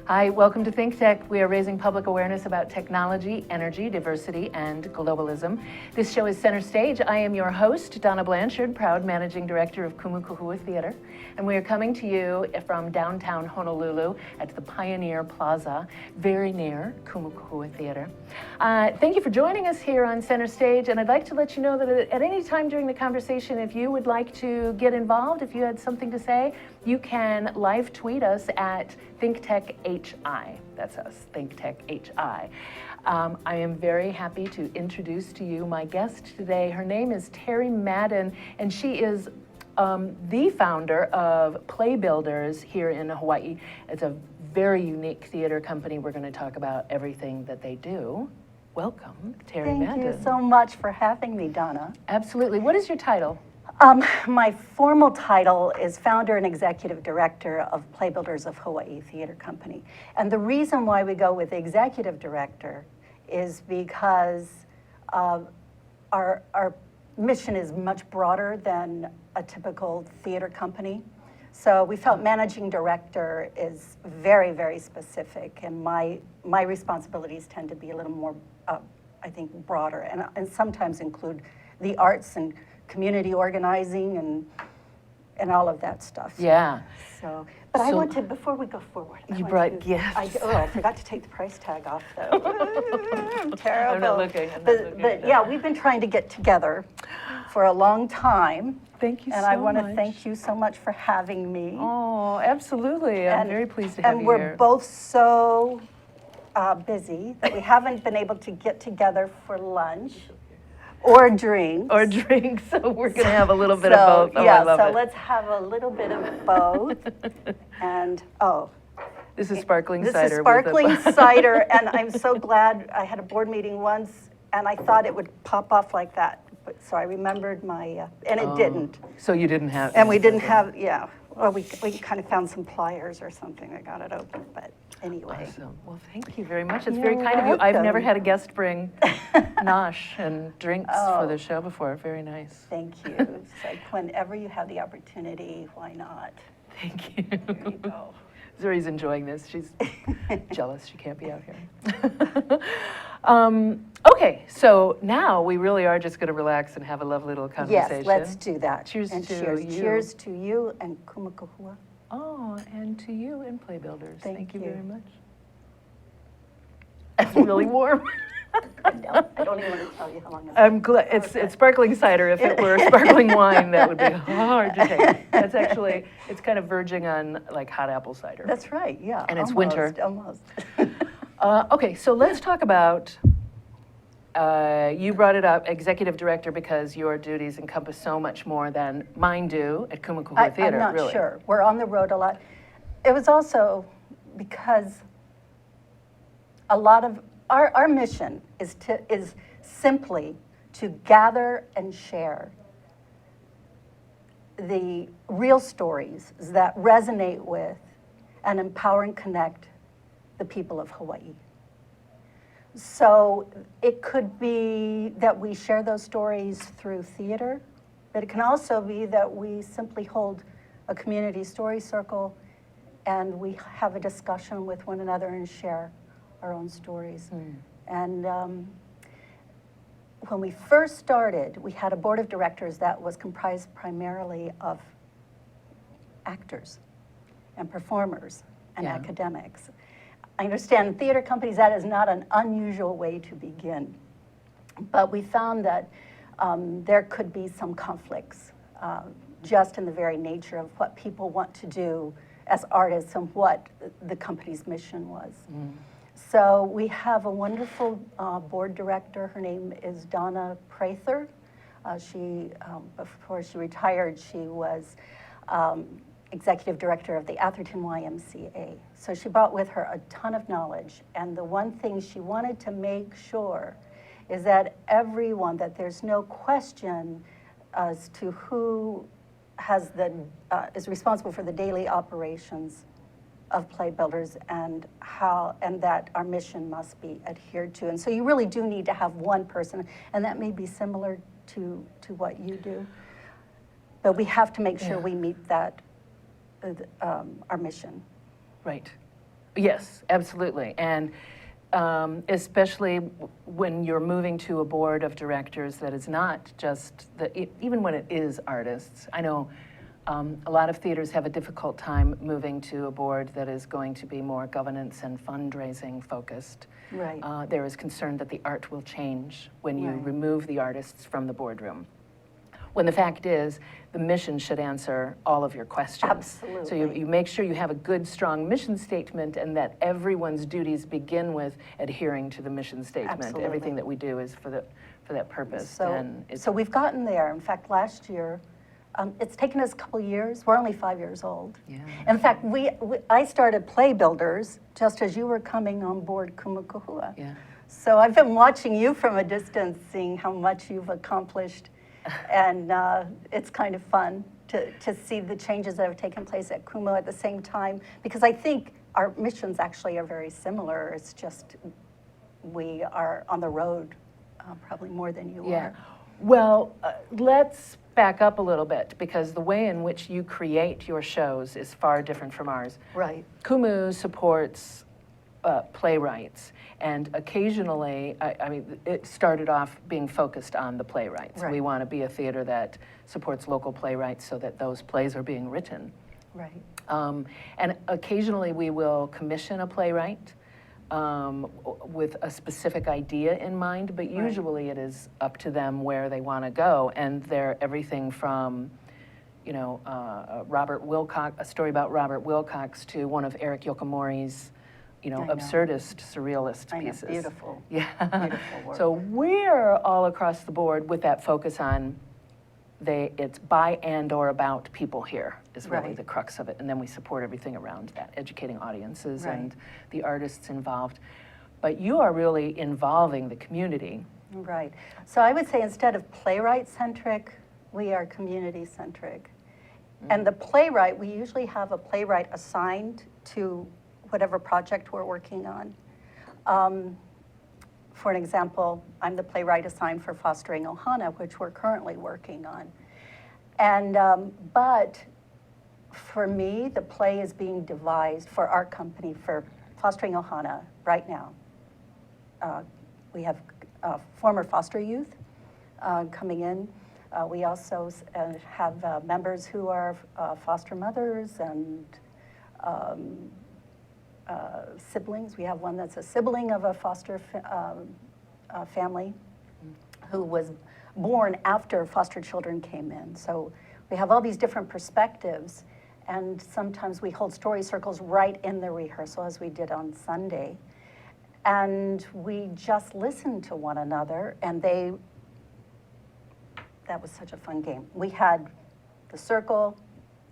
Hi, welcome to Think Tech. We are raising public awareness about technology, energy, diversity, and globalism. This show is Center Stage. I am your host, Donna Blanchard, proud managing director of Kumukuhua Theater. And we are coming to you from downtown Honolulu at the Pioneer Plaza, very near Kumukuhua Theater. Thank you for joining us here on Center Stage. And I'd like to let you know that at any time during the conversation, if you would like to get involved, if you had something to say, you can live tweet us at ThinkTechHI. That's us, ThinkTechHI. I am very happy to introduce to you my guest today. Her name is Terri Madden, and she is the founder of PlayBuilders here in Hawaii. It's a very unique theater company. We're going to talk about everything that they do. Welcome, Terri Madden. Thank you so much for having me, Donna. Absolutely. What is your title? My formal title is founder and executive director of PlayBuilders of Hawaii Theater Company. And the reason why we go with executive director is because our mission is much broader than a typical theater company. So we felt managing director is very, very specific, and my responsibilities tend to be a little more, I think, broader, and sometimes include the arts and community organizing and all of that stuff. Yeah. So, but I want to, before we go forward, you brought gifts. I forgot to take the price tag off, though. Terrible. I'm not looking. But yeah, we've been trying to get together for a long time. Thank you so much. And I want to thank you so much for having me. Oh, absolutely. I'm very pleased to have you here. And we're both so busy that we haven't been able to get together for lunch. Or drinks. Or drinks, so we're going to have a little bit of both. Oh, yeah, I love so it. let's have a little bit of both. And, this is sparkling cider. This is sparkling cider, and I'm so glad. I had a board meeting once, and I thought it would pop off like that. But, so I remembered my, and it didn't. So you didn't have. And we didn't have, yeah. Well, we kind of found some pliers or something. I got it open, but anyway. Awesome. Well, thank you very much. It's very kind of you. I've never had a guest bring nosh and drinks for the show before. Very nice. Thank you. It's like whenever you have the opportunity, why not? Thank you. There you go. Zuri's enjoying this. She's jealous she can't be out here. Okay, so now we really are just going to relax and have a lovely little conversation. Yes, let's do that. Cheers and to cheers. you. Cheers to you and Kumukuhua. Oh, and to you and PlayBuilders. Thank you you very much. It's really warm. I don't even want to tell you how long I'm glad it's sparkling cider. If it were sparkling wine, that would be hard to take. That's actually, it's kind of verging on like hot apple cider. That's right, yeah. And it's winter. Almost. Okay, so let's talk about, you brought it up, executive director, because your duties encompass so much more than mine do at Kumukuhua Theater, I'm not really. sure. We're on the road a lot. It was also because a lot of our mission is simply to gather and share the real stories that resonate with and empower and connect the people of Hawaii. So it could be that we share those stories through theater, but it can also be that we simply hold a community story circle and we have a discussion with one another and share our own stories. And when we first started, we had a board of directors that was comprised primarily of actors and performers and academics. I understand in theater companies that is not an unusual way to begin, but we found that there could be some conflicts just in the very nature of what people want to do as artists and what the company's mission was. So we have a wonderful board director. Her name is Donna Prather. Before she retired, she was executive director of the Atherton YMCA. So she brought with her a ton of knowledge. And the one thing she wanted to make sure is that everyone, that there's no question as to who has is responsible for the daily operations of PlayBuilders and that our mission must be adhered to. And so you really do need to have one person, and that may be similar to what you do. But we have to make sure we meet that, our mission. Right. Yes, absolutely. And especially when you're moving to a board of directors that is not just, even when it is artists. I know a lot of theaters have a difficult time moving to a board that is going to be more governance and fundraising focused. Right. There is concern that the art will change when you Right. remove the artists from the boardroom. When the fact is, the mission should answer all of your questions. Absolutely. So you make sure you have a good, strong mission statement, and that everyone's duties begin with adhering to the mission statement. Absolutely. Everything that we do is for that purpose. So, and it's, so we've gotten there. In fact, last year, it's taken us a couple years. We're only 5 years old. Yeah. In fact, I started PlayBuilders just as you were coming on board Kumukuhua. Yeah. So I've been watching you from a distance, seeing how much you've accomplished. And it's kind of fun to see the changes that have taken place at Kumu at the same time, because I think our missions actually are very similar. It's just we are on the road probably more than you Yeah. are. Well, let's back up a little bit, because the way in which you create your shows is far different from ours. Right. Kumu supports playwrights, and occasionally, I mean, it started off being focused on the playwrights. Right. We want to be a theater that supports local playwrights so that those plays are being written. Right. And occasionally we will commission a playwright with a specific idea in mind, but usually it is up to them where they want to go, and they're everything from, you know, a story about Robert Wilcox to one of Eric Yokomori's, you know, I know. absurdist, surrealist I know, pieces. beautiful. Yeah. Beautiful work. So we're all across the board with that focus on it's by and or about people here is really Right. the crux of it. And then we support everything around that, educating audiences Right. and the artists involved. But you are really involving the community. Right. So I would say instead of playwright-centric, we are community-centric. And the playwright, we usually have a playwright assigned to whatever project we're working on. For an example, I'm the playwright assigned for Fostering Ohana, which we're currently working on. And, but for me, the play is being devised for our company for Fostering Ohana right now. We have former foster youth coming in. We also have members who are foster mothers and siblings. We have one that's a sibling of a foster family who was born after foster children came in. So we have all these different perspectives, and sometimes we hold story circles right in the rehearsal, as we did on Sunday. And we just listen to one another, and that was such a fun game. We had the circle.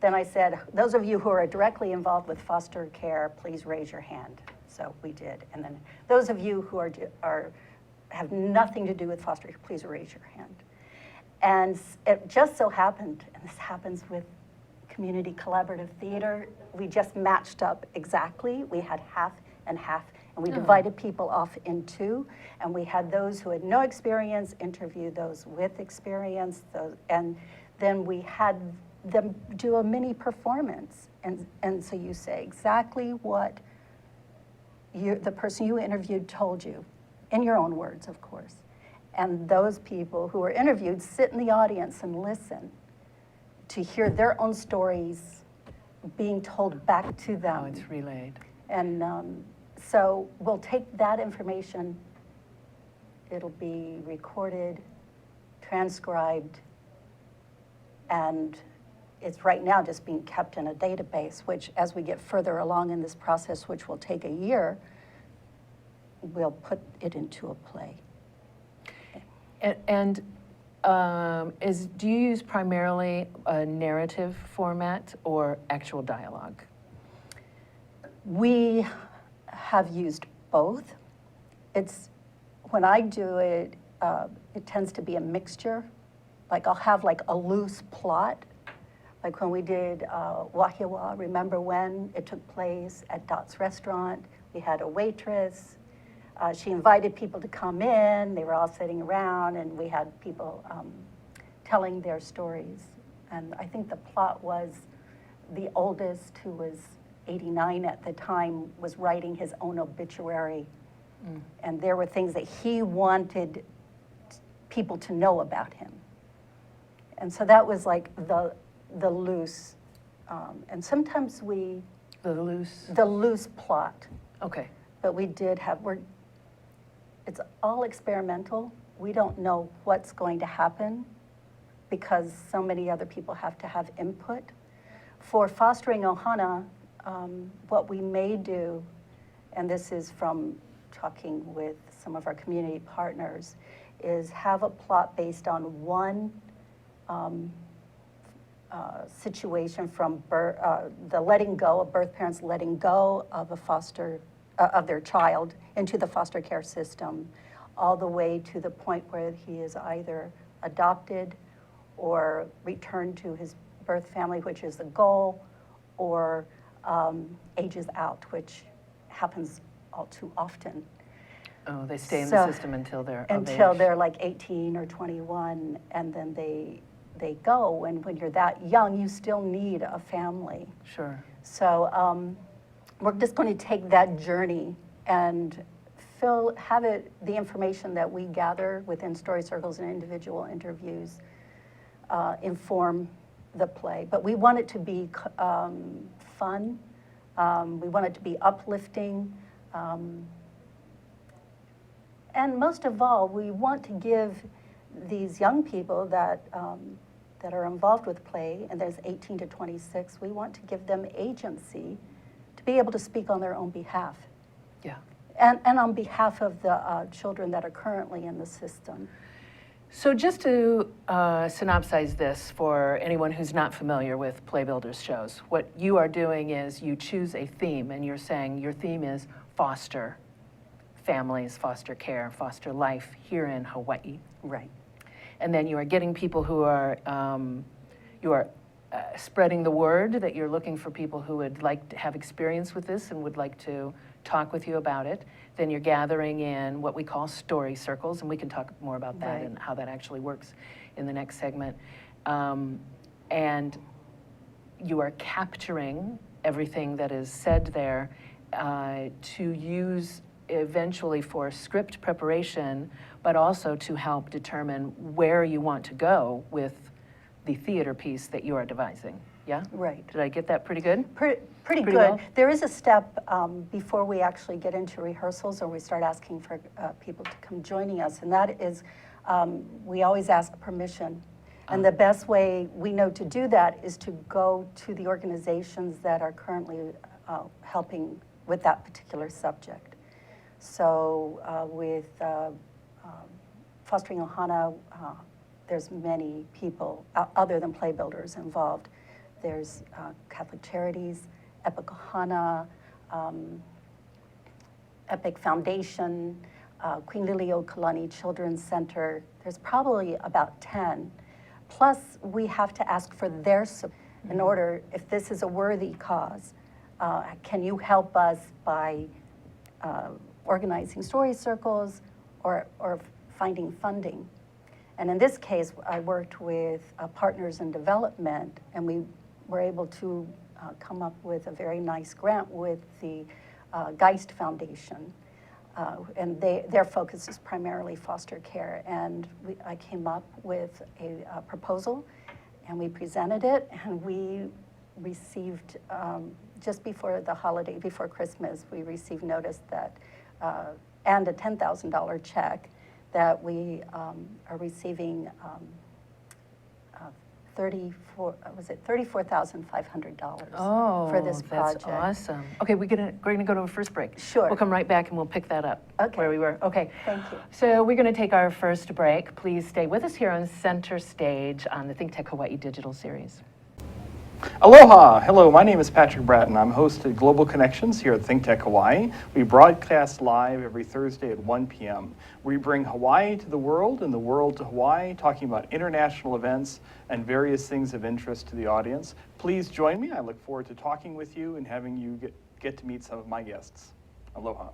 Then I said, those of you who are directly involved with foster care, please raise your hand. So we did. And then those of you who have nothing to do with foster care, please raise your hand. And it just so happened, and this happens with community collaborative theater, we just matched up exactly. We had half and half, and we divided people off in two. And we had those who had no experience interview those with experience, and then we had them do a mini performance, and so you say exactly what the person you interviewed told you, in your own words, of course. And those people who were interviewed sit in the audience and listen to hear their own stories being told back to them. How it's relayed. And so we'll take that information, it'll be recorded, transcribed, and it's right now just being kept in a database, which as we get further along in this process, which will take a year, we'll put it into a play. And do you use primarily a narrative format or actual dialogue? We have used both. When I do it, it tends to be a mixture. Like I'll have like a loose plot. Like when we did Wahiawa, remember when it took place at Dot's restaurant? We had a waitress. She invited people to come in. They were all sitting around, and we had people telling their stories. And I think the plot was the oldest, who was 89 at the time, was writing his own obituary. And there were things that he wanted people to know about him. And so that was like the loose, and sometimes The loose. the loose plot. Okay. But we did have, it's all experimental. We don't know what's going to happen because so many other people have to have input. For Fostering Ohana, what we may do, and this is from talking with some of our community partners, is have a plot based on one situation from the letting go of birth parents letting go of a foster of their child into the foster care system, all the way to the point where he is either adopted or returned to his birth family, which is the goal, or ages out, which happens all too often. Oh, they stay in the system until they're of until age. they're like 18 or 21, and then they go. And when you're that young, you still need a family. Sure. So we're just going to take that journey and have the information that we gather within story circles and individual interviews inform the play. But we want it to be fun. We want it to be uplifting. And most of all, we want to give these young people that are involved with play, and there's 18 to 26, we want to give them agency to be able to speak on their own behalf. Yeah. And on behalf of the children that are currently in the system. So just to synopsize this for anyone who's not familiar with PlayBuilders shows, what you are doing is you choose a theme, and you're saying your theme is foster families, foster care, foster life here in Hawaii. Right. And then you are getting people who are, spreading the word that you're looking for people who would like to have experience with this and would like to talk with you about it. Then you're gathering in what we call story circles, and we can talk more about that Right. and how that actually works in the next segment. And you are capturing everything that is said there to use eventually for script preparation, but also to help determine where you want to go with the theater piece that you are devising. Yeah? Right. Did I get that pretty good? Pretty good. well? There is a step before we actually get into rehearsals or we start asking for people to come joining us, and that is we always ask permission. And the best way we know to do that is to go to the organizations that are currently helping with that particular subject. So with Fostering Ohana, there's many people other than PlayBuilders involved. There's Catholic Charities, Epic Ohana, Epic Foundation, Queen Liliuokalani Children's Center. There's probably about 10. Plus, we have to ask for their support in order, if this is a worthy cause, can you help us by organizing story circles or finding funding? And in this case, I worked with Partners in Development, and we were able to come up with a very nice grant with the Geist Foundation. And their focus is primarily foster care. And I came up with a proposal, and we presented it, and we received, just before the holiday, before Christmas, we received notice that, and a $10,000 check, that we are receiving $34,500 for this project. That's awesome. Okay, we're gonna go to a first break. Sure. We'll come right back and we'll pick that up where we were. Okay. Thank you. So we're gonna take our first break. Please stay with us here on Center Stage on the Think Tech Hawaii digital series. Aloha! Hello, my name is Patrick Bratton. I'm host of Global Connections here at Think Tech Hawaii. We broadcast live every Thursday at 1 p.m. We bring Hawaii to the world and the world to Hawaii, talking about international events and various things of interest to the audience. Please join me. I look forward to talking with you and having you get to meet some of my guests. Aloha.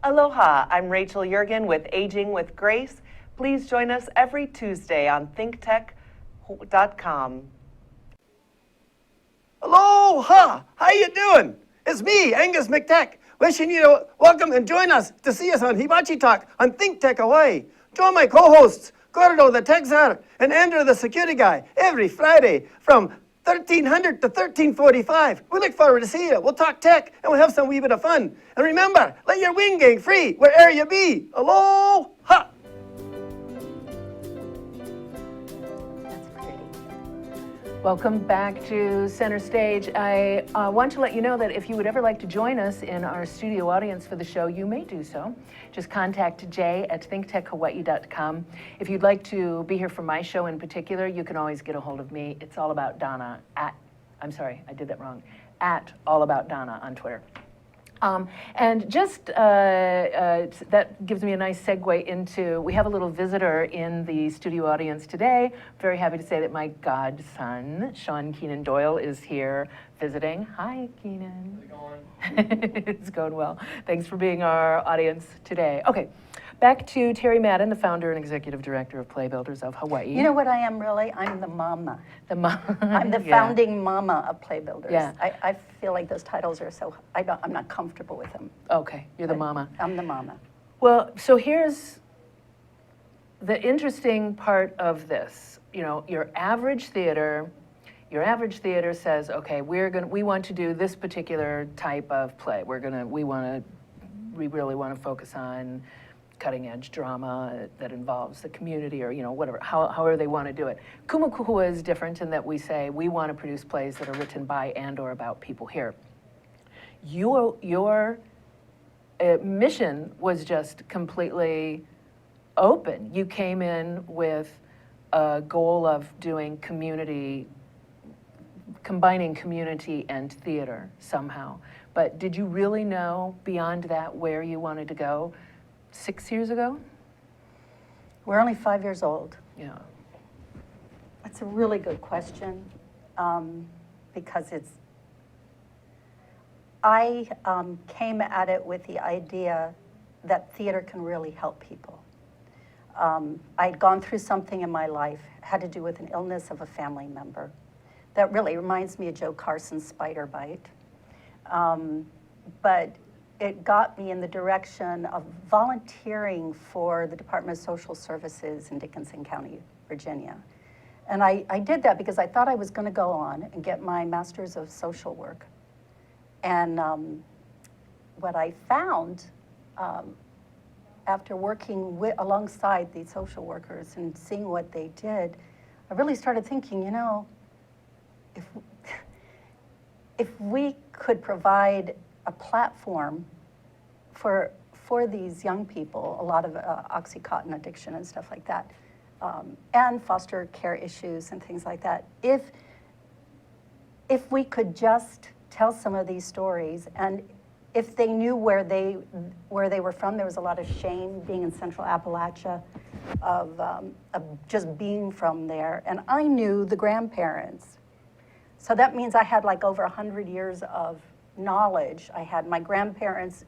Aloha, I'm Rachel Jurgen with Aging with Grace. Please join us every Tuesday on thinktech.com. Hello! Aloha! How you doing? It's me, Angus McTech, wishing you to welcome and join us to see us on Hibachi Talk on Think Tech Hawaii. Join my co-hosts, Gordo the Tech Czar and Andrew the Security Guy, every Friday from 1300 to 1345. We look forward to seeing you. We'll talk tech and we'll have some wee bit of fun. And remember, let your wing gang free wherever you be. Aloha! That's pretty. Welcome back to Center Stage. I want to let you know that if you would ever like to join us in our studio audience for the show, you may do so. Just contact Jay at thinktechhawaii.com. If you'd like to be here for my show in particular, you can always get a hold of me. It's all about Donna I'm sorry, I did that wrong, at All About Donna on Twitter. And just that gives me a nice segue into, we have a little visitor in the studio audience today. Very happy to say that my godson, Sean Keenan Doyle, is here visiting. Hi, Keenan. How's it going? It's going well. Thanks for being our audience today. Okay, back to Terri Madden, the founder and executive director of PlayBuilders of Hawaii. You know what I am really? I'm the mama. I'm the Yeah. founding mama of PlayBuilders. Yeah. I feel like those titles are so, I'm not comfortable with them. Okay, you're the mama. I'm the mama. Well, so here's the interesting part of this. You know, your average theater says, okay, we want to do this particular type of play. We really want to focus on cutting edge drama that involves the community, or, you know, whatever, however they want to do it. Kumukuhua is different in that we say we want to produce plays that are written by and or about people here. Your mission was just completely open. You came in with a goal of doing combining community and theater somehow. But did you really know beyond that where you wanted to go 6 years ago? We're only 5 years old. Yeah. That's a really good question, because I came at it with the idea that theater can really help people. I'd gone through something in my life, had to do with an illness of a family member. That really reminds me of Joe Carson's spider bite. But it got me in the direction of volunteering for the Department of Social Services in Dickinson County, Virginia. And I did that because I thought I was going to go on and get my Master's of Social Work. And what I found after working alongside these social workers and seeing what they did, I really started thinking, you know, if we could provide a platform for these young people, a lot of Oxycontin addiction and stuff like that, and foster care issues and things like that, if we could just tell some of these stories, and if they knew where they were from, there was a lot of shame being in Central Appalachia of just being from there, and I knew the grandparents. So that means I had like over 100 years of knowledge. I had my grandparents'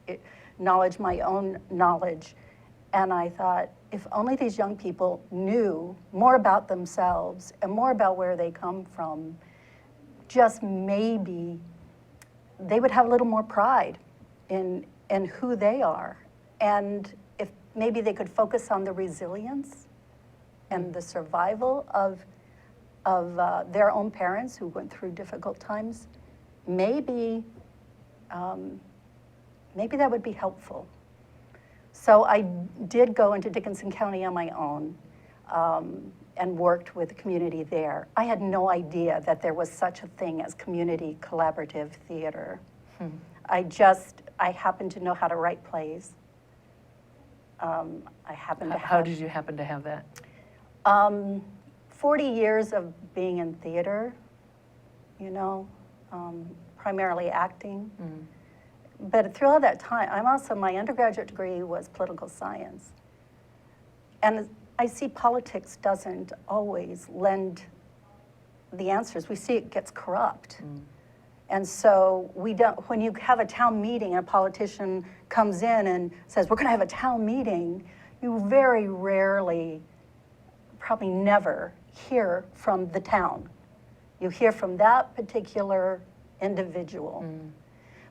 knowledge, my own knowledge. And I thought, if only these young people knew more about themselves and more about where they come from, just maybe they would have a little more pride in who they are. And if maybe they could focus on the resilience and the survival of their own parents who went through difficult times, maybe that would be helpful. So I did go into Dickinson County on my own and worked with the community there. I had no idea that there was such a thing as community collaborative theater. I happened to know how to write plays. How did you happen to have that? 40 years of being in theater, you know, primarily acting. But through all that time, my undergraduate degree was political science. And I see politics doesn't always lend the answers. We see it gets corrupt. And so when you have a town meeting and a politician comes in and says, we're gonna have a town meeting, you very rarely, probably never, hear from the town. You hear from that particular individual.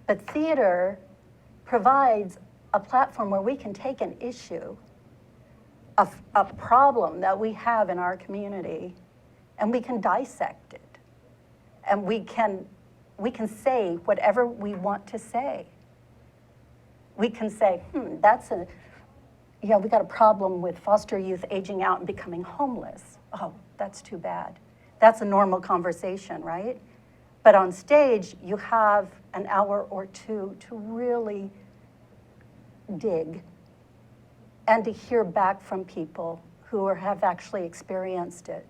But theater provides a platform where we can take an issue, a problem that we have in our community, and we can dissect it. And we can say whatever we want to say. We can say, we got a problem with foster youth aging out and becoming homeless. Oh, that's too bad. That's a normal conversation, right? But on stage, you have an hour or two to really dig and to hear back from people who have actually experienced it.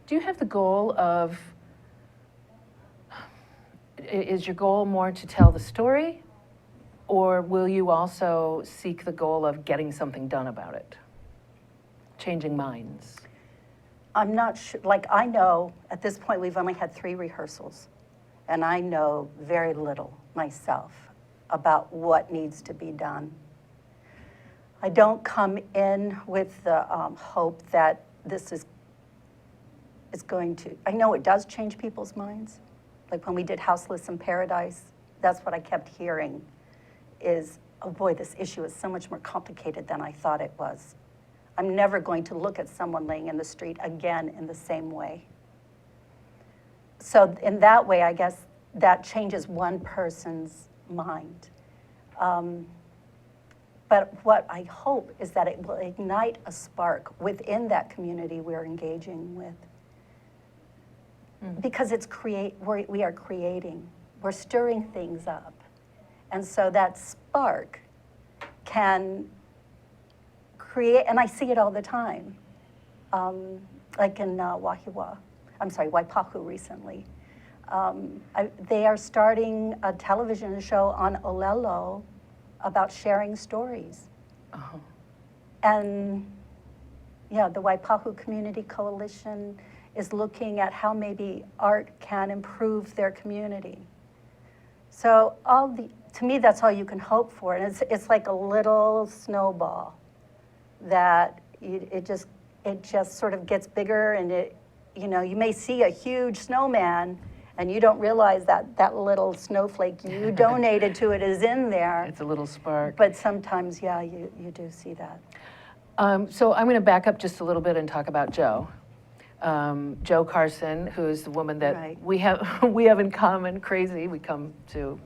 Do you have the goal of, is your goal more to tell the story, or will you also seek the goal of getting something done about it? Changing minds? I'm not sure, like I know at this point we've only had 3 rehearsals, and I know very little myself about what needs to be done. I don't come in with the hope that this is going to, I know it does change people's minds. Like when we did Houseless in Paradise, that's what I kept hearing is, oh boy, this issue is so much more complicated than I thought it was. I'm never going to look at someone laying in the street again in the same way. So in that way, I guess that changes one person's mind. But what I hope is that it will ignite a spark within that community we're engaging with. Because it's we are creating, we're stirring things up. And so that spark can create, and I see it all the time, like in Waipahu recently. They are starting a television show on Olelo about sharing stories. Oh. And yeah, the Waipahu Community Coalition is looking at how maybe art can improve their community. So to me, that's all you can hope for. And it's like a little snowball that it just sort of gets bigger, and you may see a huge snowman and you don't realize that little snowflake you donated to it is in there. It's a little spark. But sometimes, yeah, you do see that. So I'm going to back up just a little bit and talk about Jo. Jo Carson, who is the woman that Right. we have in common, crazy. We come to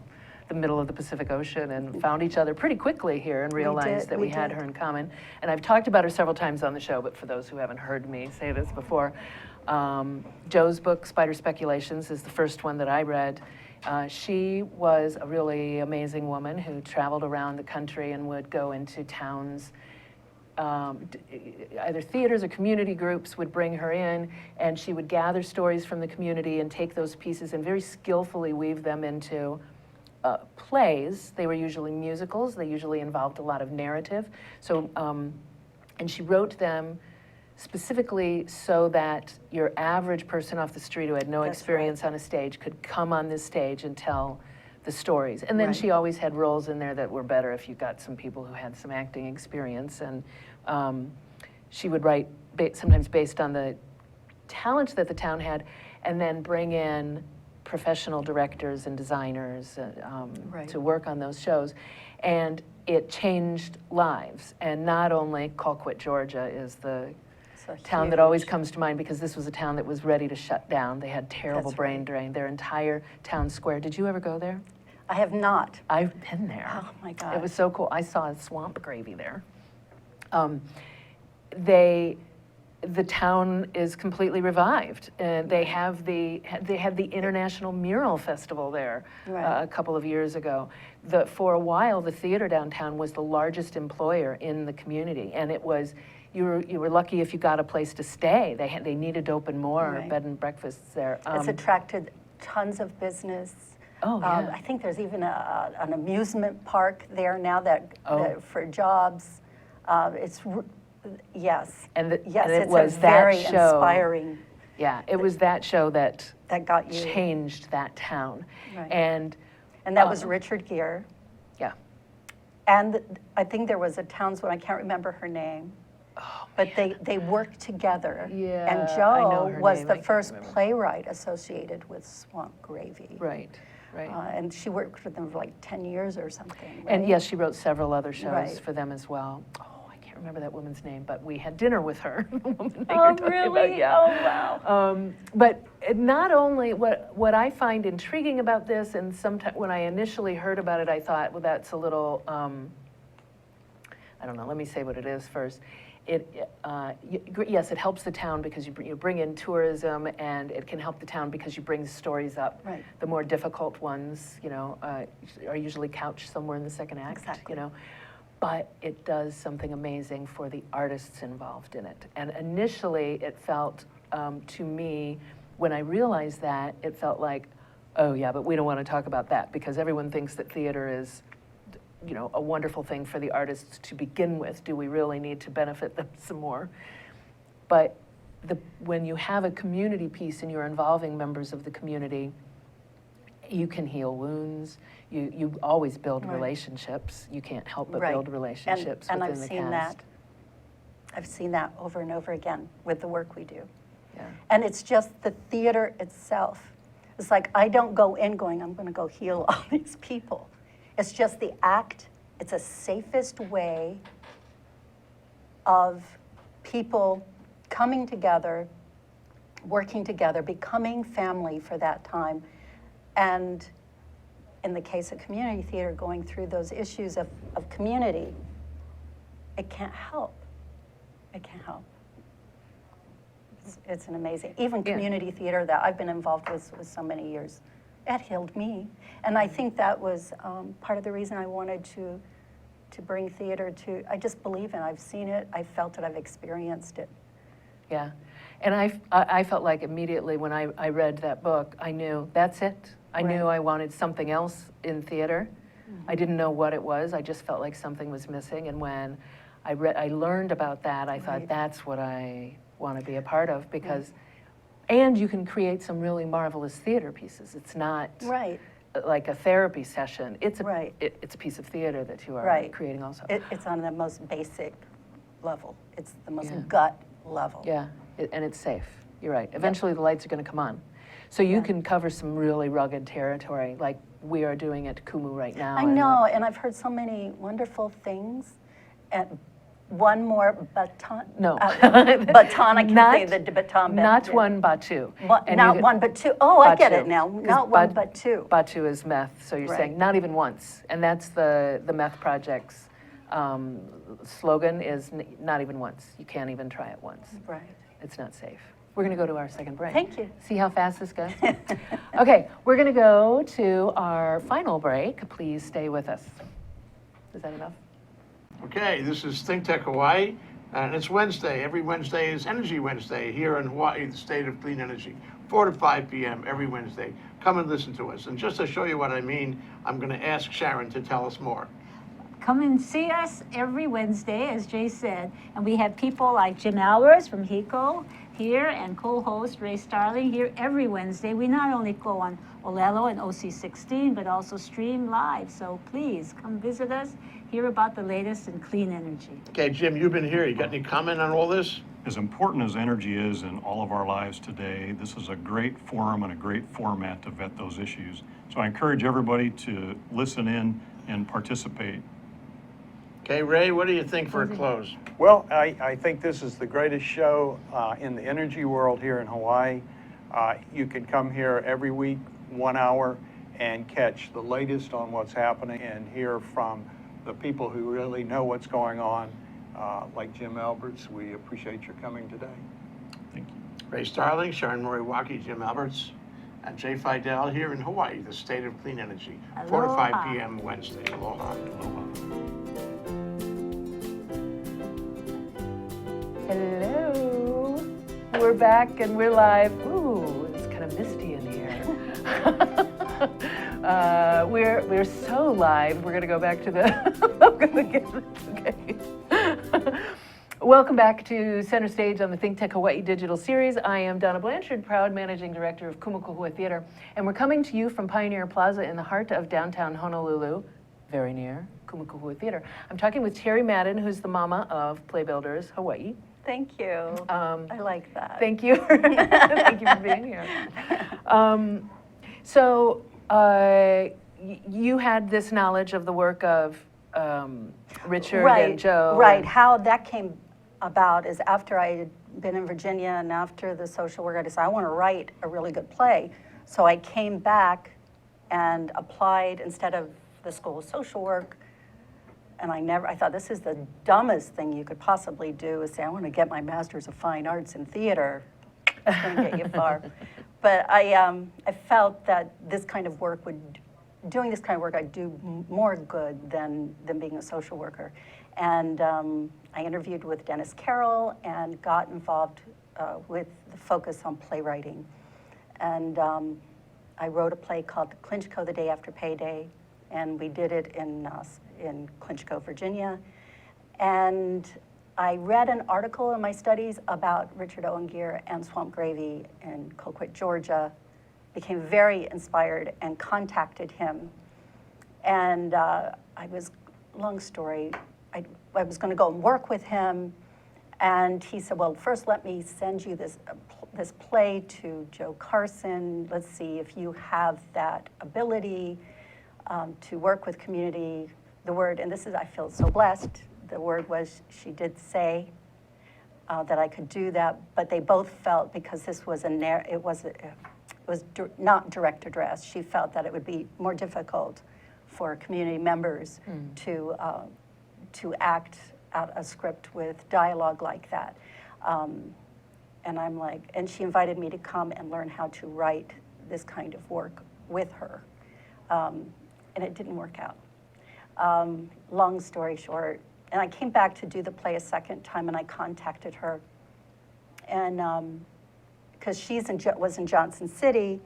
the middle of the Pacific Ocean and found each other pretty quickly here and realized that we had her in common. And I've talked about her several times on the show, but for those who haven't heard me say this before, Jo's book, Spider Speculations, is the first one that I read. She was a really amazing woman who traveled around the country and would go into towns. Either theaters or community groups would bring her in, and she would gather stories from the community and take those pieces and very skillfully weave them into plays. They were usually musicals. They usually involved a lot of narrative. So, and she wrote them specifically so that your average person off the street who had no experience on a stage could come on this stage and tell the stories. And then she always had roles in there that were better if you got some people who had some acting experience. And she would write sometimes based on the talent that the town had, and then bring in professional directors and designers to work on those shows. And it changed lives. And not only Colquitt, Georgia is the town that always comes to mind, because this was a town that was ready to shut down. They had terrible brain drain. Their entire town square. Did you ever go there? I have not. I've been there. Oh my God. It was so cool. I saw swamp gravy there. The town is completely revived. They had the International Mural Festival there a couple of years ago. For a while, the theater downtown was the largest employer in the community, and it was. You were lucky if you got a place to stay. They needed to open more bed and breakfasts there. It's attracted tons of business. Oh, yeah. I think there's even an amusement park there now that for jobs. Yes. And it it's was a that very show. Inspiring. Yeah, it was that show that got you. changed that town. Right. And that was Richard Gere. Yeah. And I think there was a townswoman, I can't remember her name, But they work together. Yeah, And I know Joe her was name. I the can't first remember. playwright associated with Swamp Gravy. Right, right. And she worked with them for like 10 years or something, And right? yes, she wrote several other shows Right. for them as well. Oh, I can't remember that woman's name, but we had dinner with her. The woman that Oh, you're talking really? about, yeah. Oh, wow. But not only, what I find intriguing about this, and sometimes when I initially heard about it, I thought, well, that's a little, I don't know, let me say what it is first. Yes, it helps the town because you bring in tourism, and it can help the town because you bring stories up. Right. The more difficult ones, are usually couched somewhere in the second act, Exactly. But it does something amazing for the artists involved in it. And initially, it felt to me, when I realized that, it felt like, oh yeah, but we don't want to talk about that because everyone thinks that theater is a wonderful thing for the artists to begin with. Do we really need to benefit them some more? But when you have a community piece and you're involving members of the community, you can heal wounds. You always build Right. relationships. You can't help but Right. build relationships and within I've the seen cast. that. I've seen that over and over again with the work we do. Yeah. And it's just the theater itself. It's like I don't go in going, I'm going to go heal all these people. It's just the act. It's a safest way of people coming together, working together, becoming family for that time. And in the case of community theater, going through those issues of community, it can't help. It can't help. It's an amazing, even Yeah. community theater that I've been involved with so many years, it healed me. And I think that was part of the reason I wanted to bring theater to, I just believe in it. I've seen it, I've felt it, I've experienced it. Yeah. And I felt like immediately when I read that book, I knew that's it. I knew Right. I wanted something else in theater. I didn't know what it was. I just felt like something was missing. And when I learned about that, I thought Right. that's what I want to be a part of because, and you can create some really marvelous theater pieces. It's not Right, like a therapy session. It's a, Right. it's a piece of theater that you are right. creating also. It's on the most basic level. It's the most Yeah. gut level. Yeah, and it's safe. You're right. Eventually, the lights are going to come on. So you Yeah. can cover some really rugged territory like we are doing at Kumu right now. I and know, and I've heard so many wonderful things. And one more baton. No. Baton, I can say the baton. Not one, but two. And Not you- one, but two. Oh, I get Batu. it now. 'Cause Not one, bat- but two. Batu is meth, so you're Right. saying not even once. And that's the meth project's slogan is not even once. You can't even try it once. Right. It's not safe. We're going to go to our second break. Thank you. See how fast this goes? Okay, we're going to go to our final break. Please stay with us. Is that enough? Okay, this is Think Tech Hawaii, and it's Wednesday. Every Wednesday is Energy Wednesday here in Hawaii, the state of clean energy. 4 to 5 p.m. every Wednesday. Come and listen to us. And just to show you what I mean, I'm going to ask Sharon to tell us more. Come and see us every Wednesday, as Jay said. And we have people like Jim Albers from HECO here and co-host Ray Starling here every Wednesday. We not only go on Olelo and OC16, but also stream live. So please come visit us, hear about the latest in clean energy. Okay, Jim, you've been here. You got any comment on all this? As important as energy is in all of our lives today, this is a great forum and a great format to vet those issues. So I encourage everybody to listen in and participate. Okay, Ray, what do you think for a close? Well, I think this is the greatest show in the energy world here in Hawaii. You can come here every week, 1 hour, and catch the latest on what's happening and hear from the people who really know what's going on, like Jim Alberts. We appreciate your coming today. Thank you. Ray Starling, Sharon Moriwaki, Jim Alberts, and Jay Fidel here in Hawaii, the state of clean energy. 4 to 5 Aloha. p.m. Wednesday. Aloha. Hello. We're back and we're live. Ooh, it's kind of misty in here. We're so live. We're going to go back to the. I'm going to get it. Okay. Welcome back to Center Stage on the Think Tech Hawaii Digital Series. I am Donna Blanchard, proud managing director of Kumukuhua Theater, and we're coming to you from Pioneer Plaza in the heart of downtown Honolulu, very near Kumukuhua Theater. I'm talking with Terri Madden, who's the mama of PlayBuilders Hawaii. Thank you. I like that. Thank you. Thank you for being here. You had this knowledge of the work of Richard and Joe. Right. How that came about is after I had been in Virginia and after the social work, I decided I want to write a really good play. So I came back and applied instead of the School of Social Work. And I thought this is the dumbest thing you could possibly do is say, I want to get my Master's of Fine Arts in Theater. It's going to get you far. But I felt that this kind of work doing this kind of work, I'd do more good than being a social worker. And I interviewed with Dennis Carroll and got involved with the focus on playwriting. And I wrote a play called Clinchco the Day After Payday, and we did it in Clinchco, Virginia. And I read an article in my studies about Richard Owen Geer and Swamp Gravy in Colquitt, Georgia, became very inspired and contacted him. And long story, I was going to go and work with him. And he said, well, first let me send you this play to Joe Carson. Let's see if you have that ability to work with community. The word, and this is, I feel so blessed, the word was, she did say that I could do that, but they both felt, because this was it was not direct address, she felt that it would be more difficult for community members to act out a script with dialogue like that. And I'm like, and she invited me to come and learn how to write this kind of work with her. And it didn't work out. Long story short, and I came back to do the play a second time, and I contacted her. And because was in Johnson City,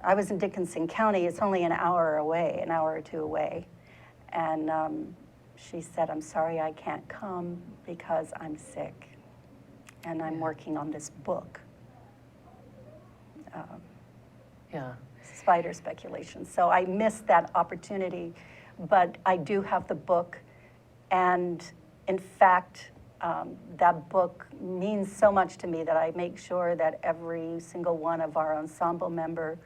I was in Dickinson County. It's only an hour or two away. And she said, I'm sorry I can't come because I'm sick and I'm working on this book. Spider speculation. So I missed that opportunity, but I do have the book. And in fact, that book means so much to me that I make sure that every single one of our ensemble members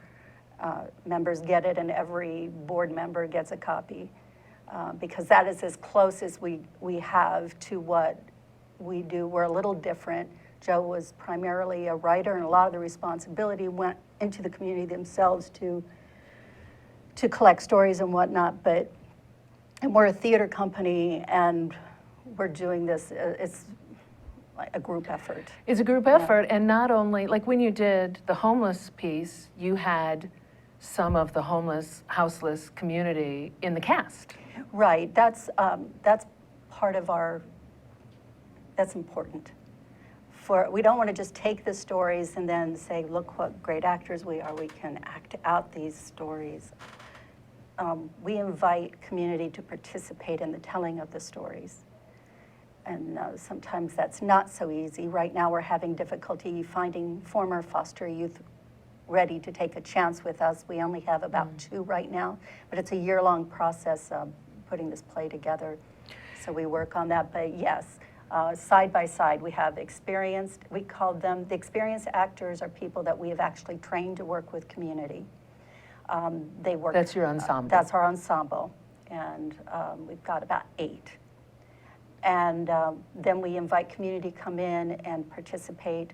get it, and every board member gets a copy, because that is as close as we have to what we do. We're a little different. Joe was primarily a writer, and a lot of the responsibility went into the community themselves to collect stories and whatnot. And we're a theater company, and we're doing this. It's like a group effort. It's a group effort, and not only, like when you did the homeless piece, you had some of the homeless, houseless community in the cast. Right, that's part of that's important. We don't want to just take the stories and then say, look what great actors we are, we can act out these stories. We invite community to participate in the telling of the stories. And sometimes that's not so easy. Right now we're having difficulty finding former foster youth ready to take a chance with us. We only have about 2 right now, but it's a year-long process putting this play together. So we work on that, but yes, side by side we have we call them, the experienced actors are people that we have actually trained to work with community. They work. That's your ensemble. That's our ensemble, and we've got about 8. And then we invite community to come in and participate.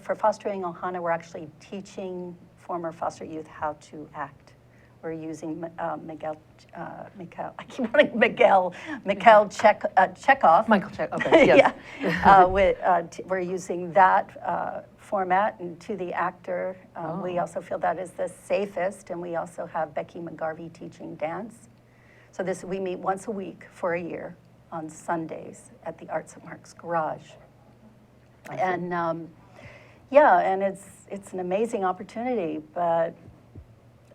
For Fostering Ohana, we're actually teaching former foster youth how to act. We're using Chekhov. Michael Chekhov, okay, yes. Yeah, we're using that format, and to the actor. We also feel that is the safest, and we also have Becky McGarvey teaching dance. So we meet once a week for a year on Sundays at the Arts at Mark's Garage. And and it's an amazing opportunity, but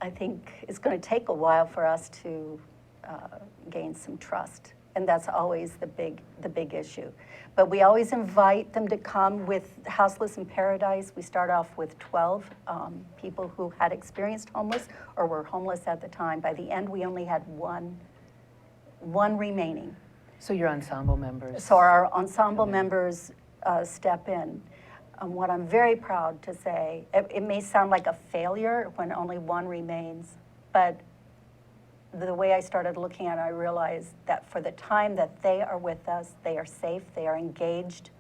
I think it's going to take a while for us to gain some trust, and that's always the big issue. But we always invite them to come. With Houseless in Paradise, we start off with 12 people who had experienced homeless or were homeless at the time. By the end, we only had one one remaining. So your ensemble members. So our ensemble members step in. What I'm very proud to say, it may sound like a failure when only one remains, but the way I started looking at it, I realized that for the time that they are with us, they are safe, they are engaged,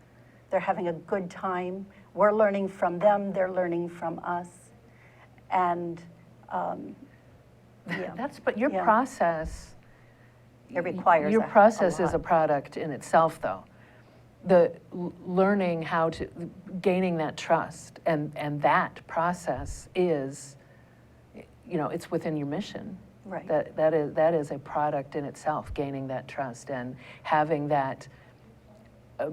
they're having a good time. We're learning from them, they're learning from us. And yeah. But your Yeah. process, It requires your a process is lot. a product in itself, though. The learning how to, gaining that trust, and that process is, it's within your mission. Right. That is a product in itself, gaining that trust and having that,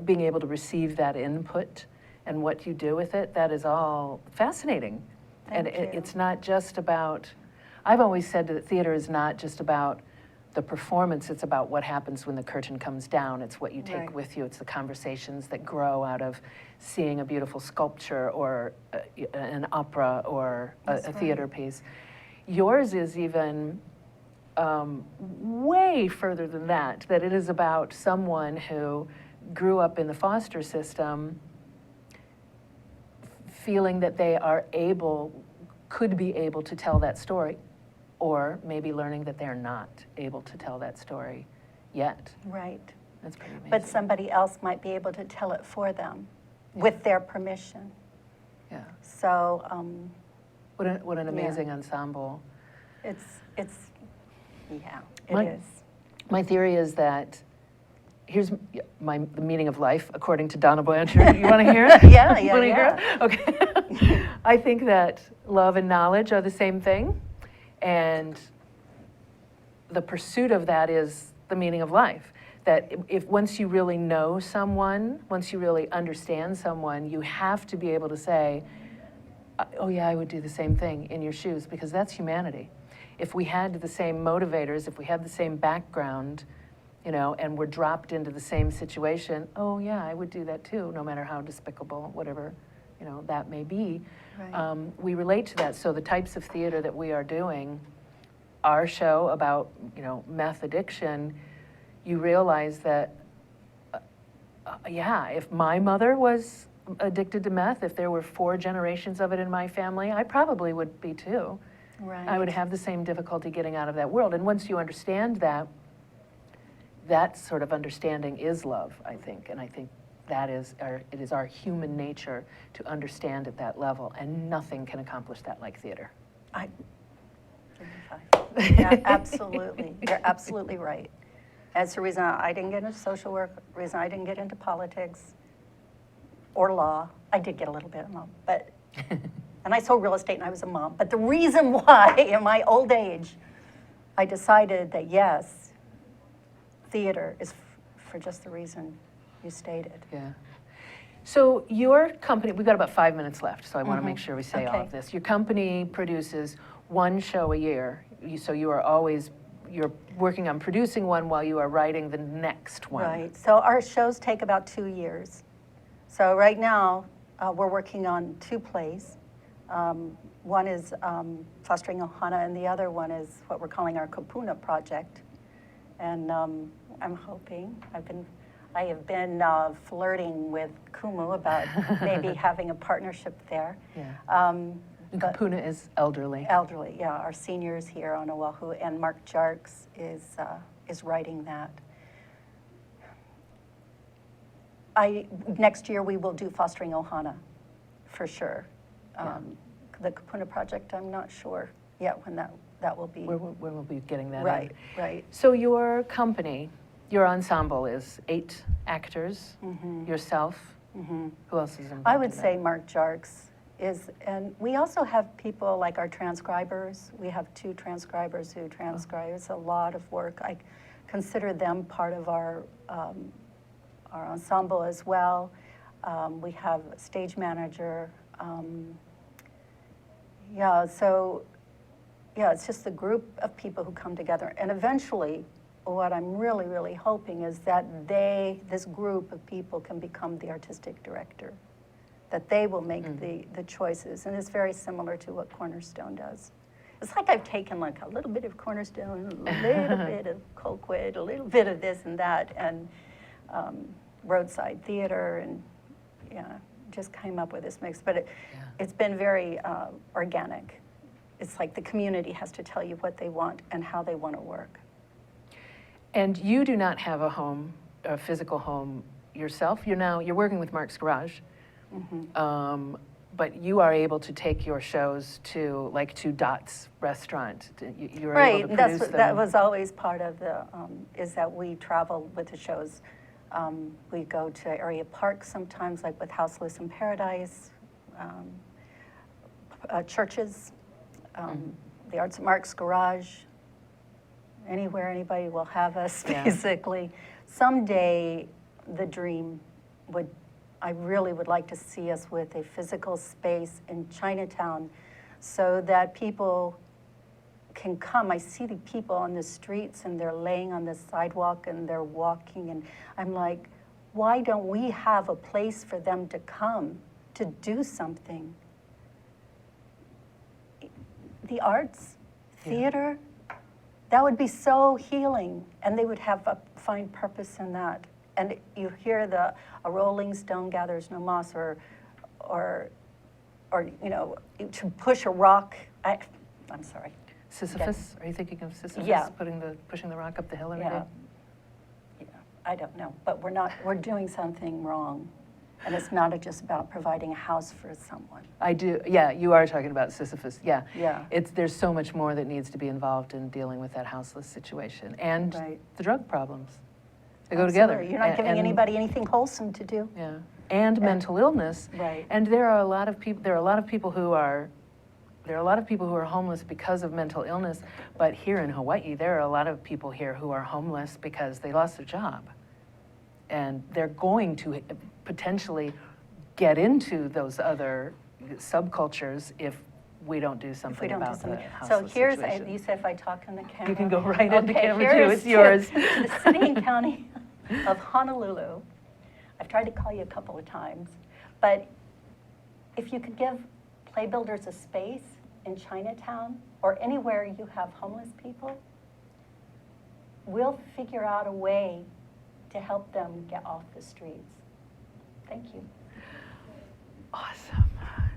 being able to receive that input and what you do with it, that is all fascinating. And Thank you. it's not just about, I've always said that theater is not just about the performance, it's about what happens when the curtain comes down. It's what you take Right. with you. It's the conversations that grow out of seeing a beautiful sculpture or an opera or a theater piece. Yours is even way further than that it is about someone who grew up in the foster system feeling that they could be able to tell that story, or maybe learning that they're not able to tell that story yet. Right. That's pretty amazing. But somebody else might be able to tell it for them with their permission. Yeah. So What an amazing ensemble. it's yeah, it My- is. My theory is that, here's the meaning of life, according to Donna Blanchard. You want to hear it? Yeah, You yeah, wanna hear yeah. it? Okay. I think that love and knowledge are the same thing, and the pursuit of that is the meaning of life. That if once you really know someone, once you really understand someone, you have to be able to say, oh yeah, I would do the same thing in your shoes, because that's humanity. If we had the same motivators, if we had the same background, and we're dropped into the same situation, oh yeah, I would do that too, no matter how despicable, whatever, that may be. Right. We relate to that. So the types of theater that we are doing, our show about, meth addiction, you realize that, yeah, if my mother was addicted to meth, if there were 4 generations of it in my family, I probably would be too. Right. I would have the same difficulty getting out of that world. And once you understand that, that sort of understanding is love, I think. And I think it is our human nature to understand at that level. And nothing can accomplish that like theater. Yeah, absolutely. You're absolutely right. That's the reason I didn't get into social work, the reason I didn't get into politics or law. I did get a little bit of law, but and I sold real estate and I was a mom. But the reason why, in my old age, I decided that yes, theater is for just the reason you stated. Yeah. So your company, we've got about 5 minutes left, so I want to make sure we say all of Okay. this. Your company produces 1 show a year, so you're working on producing one while you are writing the next one. Right. So our shows take about 2 years. So right now, we're working on 2 plays. One is Fostering Ohana, and the other one is what we're calling our Kapuna project. And I'm hoping, I have been flirting with Kumu about maybe having a partnership there. Yeah. Um, And but- Kapuna is elderly. Elderly, yeah, our seniors here on Oahu, and Mark Jarks is writing that. Next year we will do Fostering Ohana, for sure. The Kapuna project, I'm not sure yet when that will be. When we'll be getting that in. Right, right. So your company, your ensemble is 8 actors, yourself. Who else is involved? I would in say that? Mark Jarks is, and we also have people like our transcribers. We have 2 transcribers who transcribe. It's a lot of work. I consider them part of our ensemble as well. We have a stage manager. It's just a group of people who come together. And eventually, what I'm really, really hoping is that this group of people can become the artistic director, that they will make the choices. And it's very similar to what Cornerstone does. It's like I've taken like a little bit of Cornerstone, a little bit of Colquitt, a little bit of this and that, and roadside theater, and just came up with this mix. But it's been very organic. It's like the community has to tell you what they want and how they want to work. And you do not have a home, a physical home yourself. You're working with Mark's Garage, but you are able to take your shows to Dot's restaurant. You're Right, able to produce them. that was always part of the, is that we travel with the shows. We go to area parks sometimes, like with Houseless in Paradise, churches, the Arts at Mark's Garage, anywhere anybody will have us, basically. Someday, the dream I really would like to see us with a physical space in Chinatown so that people can come. I see the people on the streets and they're laying on the sidewalk and they're walking, and I'm like, why don't we have a place for them to come to do something? The arts, theater, that would be so healing, and they would find purpose in that. And you hear a rolling stone gathers no moss, or to push a rock. I'm sorry. Sisyphus? Are you thinking of Sisyphus? Yeah. Pushing the rock up the hill every day? Yeah, I don't know, but we're doing something wrong. And it's not just about providing a house for someone. I do, yeah, you are talking about Sisyphus, yeah. Yeah. There's so much more that needs to be involved in dealing with that houseless situation, and the drug problems. They go together. Absolutely. You're not giving anybody anything wholesome to do. Yeah, and mental illness. Right. And there are a lot of people who are homeless because of mental illness, but here in Hawaii, there are a lot of people here who are homeless because they lost their job. And they're going to potentially get into those other subcultures if we don't do something about the houseless situation. So you said if I talk in the camera. You can go right into camera too, it's to yours. the city and county of Honolulu. I've tried to call you a couple of times, but if you could give PlayBuilders a space in Chinatown or anywhere you have homeless people, we'll figure out a way to help them get off the streets. Thank you. Awesome.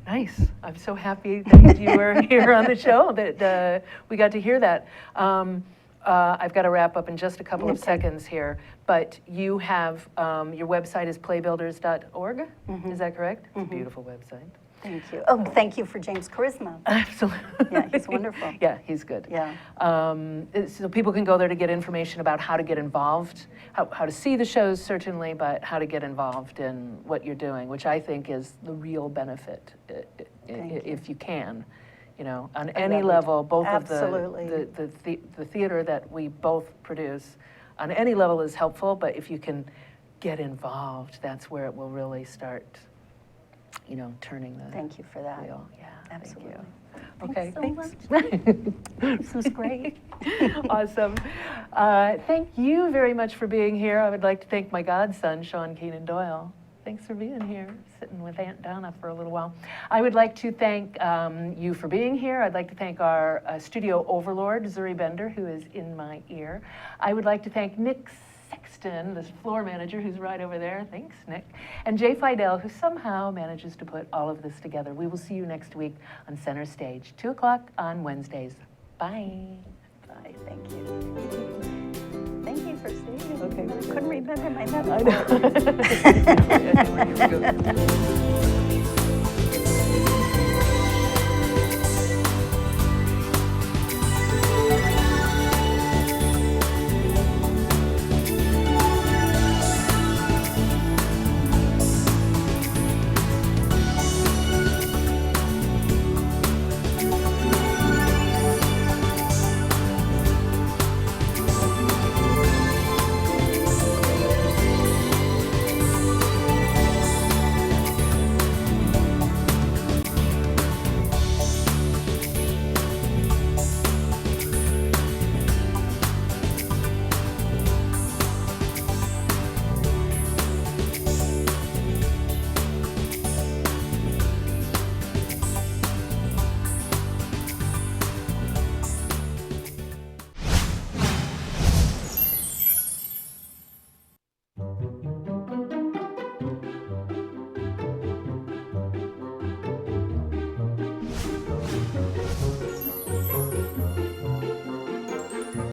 Nice. I'm so happy that you were here on the show, that we got to hear that. I've got to wrap up in just a couple of seconds here, but you have, your website is playbuilders.org, is that correct? It's a beautiful website. Thank you. Oh, thank you for James' charisma. Absolutely. Yeah, he's wonderful. Yeah, he's good. Yeah. So people can go there to get information about how to get involved, how to see the shows certainly, but how to get involved in what you're doing, which I think is the real benefit, if you can, on any level, both of the theater that we both produce, on any level is helpful, but if you can get involved, that's where it will really start turning the Thank you for that. wheel. Yeah, Absolutely. Okay, Thanks so thanks. This was great. Awesome. Thank you very much for being here. I would like to thank my godson, Sean Keenan Doyle. Thanks for being here, sitting with Aunt Donna for a little while. I would like to thank you for being here. I'd like to thank our studio overlord, Zuri Bender, who is in my ear. I would like to thank Nick Sexton, the floor manager, who's right over there. Thanks, Nick. And Jay Fidel, who somehow manages to put all of this together. We will see you next week on Center Stage, 2 o'clock on Wednesdays. Bye. Bye. Thank you. Thank you for seeing me. Okay. I couldn't remember my I metaphor. know.